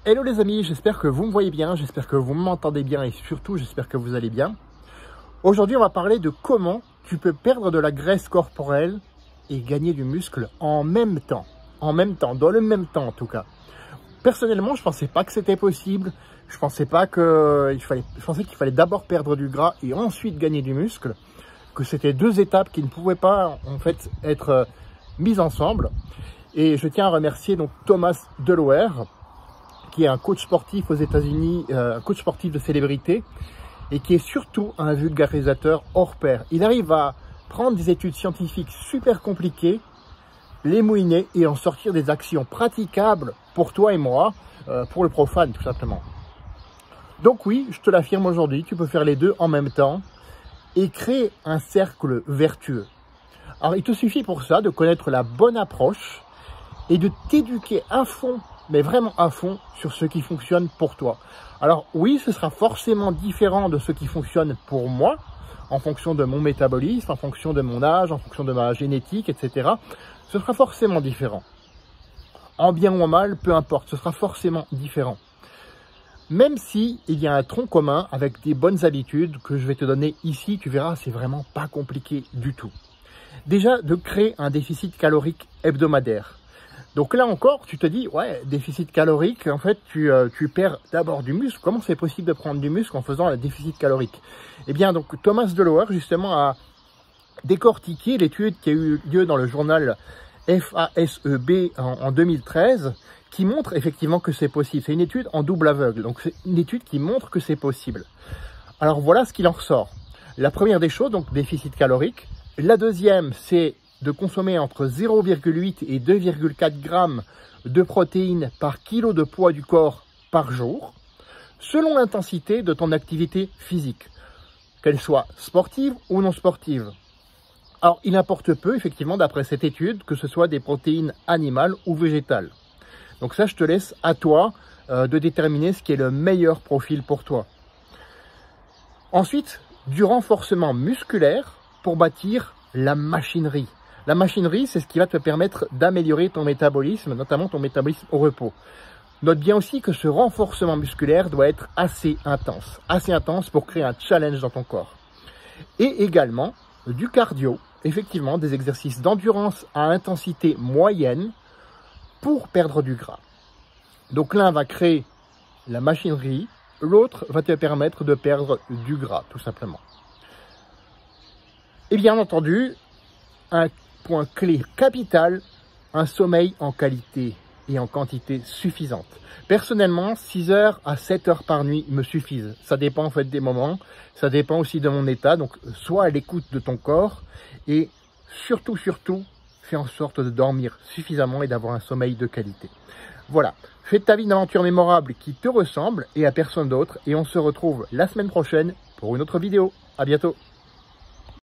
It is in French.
Hello les amis, j'espère que vous me voyez bien, j'espère que vous m'entendez bien et surtout j'espère que vous allez bien. Aujourd'hui on va parler de comment tu peux perdre de la graisse corporelle et gagner du muscle en même temps. Dans le même temps en tout cas. Personnellement je pensais pas que c'était possible, je pensais qu'il fallait d'abord perdre du gras et ensuite gagner du muscle, que c'était deux étapes qui ne pouvaient pas en fait être mises ensemble. Et je tiens à remercier donc Thomas Delaware, qui est un coach sportif aux États-Unis, un coach sportif de célébrité, et qui est surtout un vulgarisateur hors pair. Il arrive à prendre des études scientifiques super compliquées, les mouiner et en sortir des actions praticables pour toi et moi, pour le profane tout simplement. Donc oui, je te l'affirme aujourd'hui, tu peux faire les deux en même temps et créer un cercle vertueux. Alors il te suffit pour ça de connaître la bonne approche et de t'éduquer à fond, mais vraiment à fond, sur ce qui fonctionne pour toi. Alors oui, ce sera forcément différent de ce qui fonctionne pour moi, en fonction de mon métabolisme, en fonction de mon âge, en fonction de ma génétique, etc. Ce sera forcément différent. En bien ou en mal, peu importe, ce sera forcément différent. Même si il y a un tronc commun avec des bonnes habitudes que je vais te donner ici, tu verras, c'est vraiment pas compliqué du tout. Déjà, de créer un déficit calorique hebdomadaire. Donc là encore, tu te dis, ouais, déficit calorique, en fait, tu perds d'abord du muscle. Comment c'est possible de prendre du muscle en faisant un déficit calorique? Eh bien, donc Thomas Delaware, justement, a décortiqué l'étude qui a eu lieu dans le journal FASEB en 2013, qui montre effectivement que c'est possible. C'est une étude en double aveugle, donc c'est une étude qui montre que c'est possible. Alors voilà ce qu'il en ressort. La première des choses, donc déficit calorique. La deuxième, c'est de consommer entre 0,8 et 2,4 grammes de protéines par kilo de poids du corps par jour, selon l'intensité de ton activité physique, qu'elle soit sportive ou non sportive. Alors, il importe peu, effectivement, d'après cette étude, que ce soit des protéines animales ou végétales. Donc ça, je te laisse à toi de déterminer ce qui est le meilleur profil pour toi. Ensuite, du renforcement musculaire pour bâtir la machinerie. La machinerie, c'est ce qui va te permettre d'améliorer ton métabolisme, notamment ton métabolisme au repos. Note bien aussi que ce renforcement musculaire doit être assez intense pour créer un challenge dans ton corps. Et également du cardio, effectivement des exercices d'endurance à intensité moyenne pour perdre du gras. Donc l'un va créer la machinerie, l'autre va te permettre de perdre du gras, tout simplement. Et bien entendu, un point clé capital, un sommeil en qualité et en quantité suffisante. Personnellement, 6 heures à 7 heures par nuit me suffisent. Ça dépend en fait des moments, ça dépend aussi de mon état. Donc, sois à l'écoute de ton corps et surtout, fais en sorte de dormir suffisamment et d'avoir un sommeil de qualité. Voilà, fais de ta vie une aventure mémorable qui te ressemble et à personne d'autre. Et on se retrouve la semaine prochaine pour une autre vidéo. À bientôt.